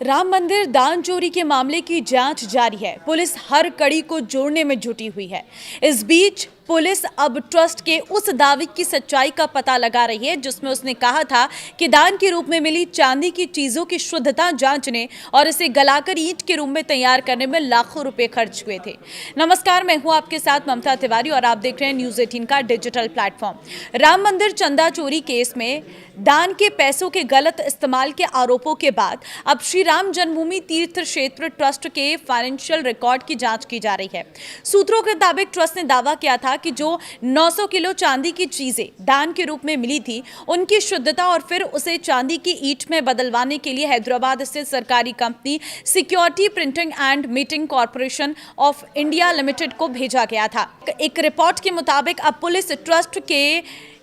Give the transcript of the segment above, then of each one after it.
राम मंदिर दान चोरी के मामले की जांच जारी है। पुलिस हर कड़ी को जोड़ने में जुटी हुई है। इस बीच पुलिस अब ट्रस्ट के उस दावे की सच्चाई का पता लगा रही है जिसमें उसने कहा था कि दान के रूप में मिली चांदी की चीजों की शुद्धता जांचने और इसे गलाकर ईंट के रूप में तैयार करने में लाखों रुपए खर्च हुए थे। नमस्कार, मैं हूं आपके साथ ममता तिवारी और आप देख रहे हैं न्यूज़ 18 का डिजिटल प्लेटफॉर्म। राम मंदिर चंदा चोरी केस में दान के पैसों के गलत इस्तेमाल के आरोपों के बाद अब श्री राम जन्मभूमि तीर्थ क्षेत्र ट्रस्ट के फाइनेंशियल रिकॉर्ड की जांच की जा रही है। सूत्रों के मुताबिक ट्रस्ट ने दावा किया था कि जो 900 किलो चांदी की चीजें दान के रूप में मिली थी, उनकी शुद्धता और फिर उसे चांदी की ईंट में बदलवाने के लिए हैदराबाद स्थित सरकारी company security printing and meeting corporation of India limited को भेजा गया था। एक रिपोर्ट के मुताबिक अब पुलिस ट्रस्ट के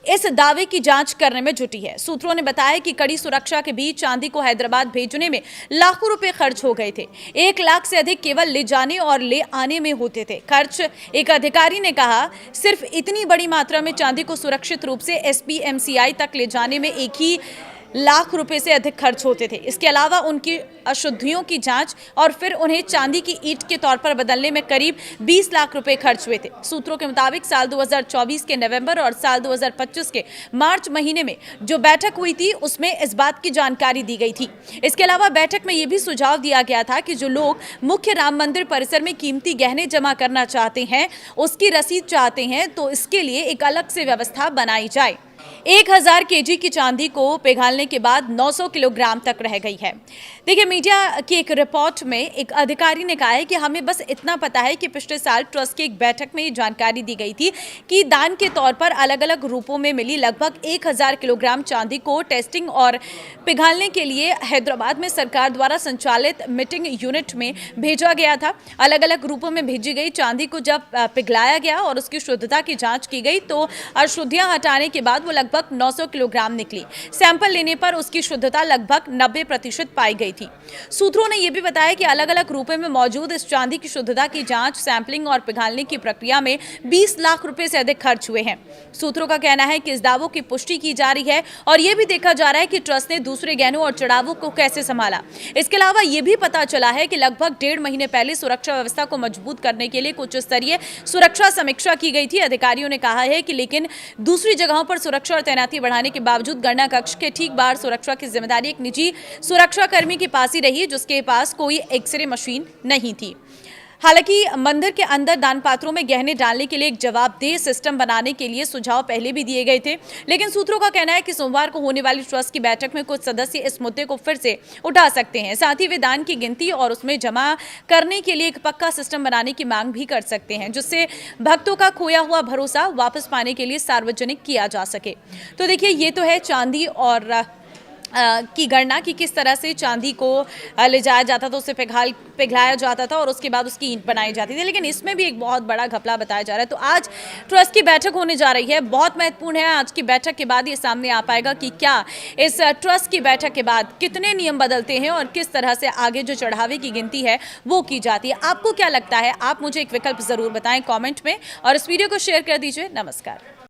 इस दावे की जांच करने में जुटी है। सूत्रों ने बताया कि कड़ी सुरक्षा के बीच चांदी को हैदराबाद भेजने में लाखों रुपए खर्च हो गए थे। 1 लाख से अधिक केवल ले जाने और ले आने में होते थे खर्च। एक अधिकारी ने कहा, सिर्फ इतनी बड़ी मात्रा में चांदी को सुरक्षित रूप से SPMCI तक ले जाने में 1 ही लाख रुपए से अधिक खर्च होते थे। इसके अलावा उनकी अशुद्धियों की जांच और फिर उन्हें चांदी की ईंट के तौर पर बदलने में करीब 20 लाख रुपए खर्च हुए थे। सूत्रों के मुताबिक साल 2024 के नवंबर और साल 2025 के मार्च महीने में जो बैठक हुई थी उसमें इस बात की जानकारी दी गई थी। इसके अलावा बैठक में यह भी सुझाव दिया गया था कि जो लोग मुख्य राम मंदिर परिसर में कीमती गहने जमा करना चाहते हैं, उसकी रसीद चाहते हैं, तो इसके लिए एक अलग से व्यवस्था बनाई जाए। 1000 केजी की चांदी को पिघालने के बाद 900 किलोग्राम तक रह गई है। देखिए, मीडिया की एक रिपोर्ट में एक अधिकारी ने कहा है कि हमें बस इतना पता है कि पिछले साल ट्रस्ट की एक बैठक में ये जानकारी दी गई थी कि दान के तौर पर अलग अलग रूपों में मिली लगभग 1000 किलोग्राम चांदी को टेस्टिंग और पिघालने के लिए हैदराबाद में सरकार द्वारा संचालित मीटिंग यूनिट में भेजा गया था। अलग अलग रूपों में भेजी गई चांदी को जब पिघलाया गया और उसकी शुद्धता की जाँच की गई तो अशुद्धियाँ हटाने के बाद वो लगभग 900 किलोग्राम निकली। सैंपल लेने पर उसकी शुद्धता लगभग 90% पाई गई थी। सूत्रों ने यह भी बताया कि अलग अलग रूपों में मौजूद इस चांदी की शुद्धता की जांच, सैंपलिंग और पिघालने की प्रक्रिया में 20 लाख रुपए से अधिक खर्च हुए हैं। सूत्रों का कहना है कि इस दावों की पुष्टि की जा रही है और यह भी देखा जा रहा है कि ट्रस्ट ने दूसरे गहनों और चढ़ावों को कैसे संभाला। इसके अलावा यह भी पता चला है कि लगभग 1.5 महीने पहले सुरक्षा व्यवस्था को मजबूत करने के लिए कुछ स्तरीय सुरक्षा समीक्षा की गई थी। अधिकारियों ने कहा है कि लेकिन दूसरी जगहों पर सुरक्षा और तैनाती बढ़ाने के बावजूद गणना कक्ष के ठीक बाहर सुरक्षा की जिम्मेदारी एक निजी सुरक्षा कर्मी के पास ही रही, जिसके पास कोई एक्सरे मशीन नहीं थी। हालांकि मंदिर के अंदर दान पात्रों में गहने डालने के लिए एक जवाबदेह सिस्टम बनाने के लिए सुझाव पहले भी दिए गए थे, लेकिन सूत्रों का कहना है कि सोमवार को होने वाली ट्रस्ट की बैठक में कुछ सदस्य इस मुद्दे को फिर से उठा सकते हैं। साथ ही वे दान की गिनती और उसमें जमा करने के लिए एक पक्का सिस्टम बनाने की मांग भी कर सकते हैं, जिससे भक्तों का खोया हुआ भरोसा वापस पाने के लिए सार्वजनिक किया जा सके। तो देखिए, ये तो है चांदी और की गणना कि किस तरह से चांदी को ले जाया जाता था, उसे पिघलाया जाता था और उसके बाद उसकी ईंट बनाई जाती थी। लेकिन इसमें भी एक बहुत बड़ा घपला बताया जा रहा है। तो आज ट्रस्ट की बैठक होने जा रही है, बहुत महत्वपूर्ण है। आज की बैठक के बाद ये सामने आ पाएगा कि क्या इस ट्रस्ट की बैठक के बाद कितने नियम बदलते हैं और किस तरह से आगे जो चढ़ावे की गिनती है वो की जाती है। आपको क्या लगता है? आप मुझे एक विकल्प जरूर बताएं कॉमेंट में और इस वीडियो को शेयर कर दीजिए। नमस्कार।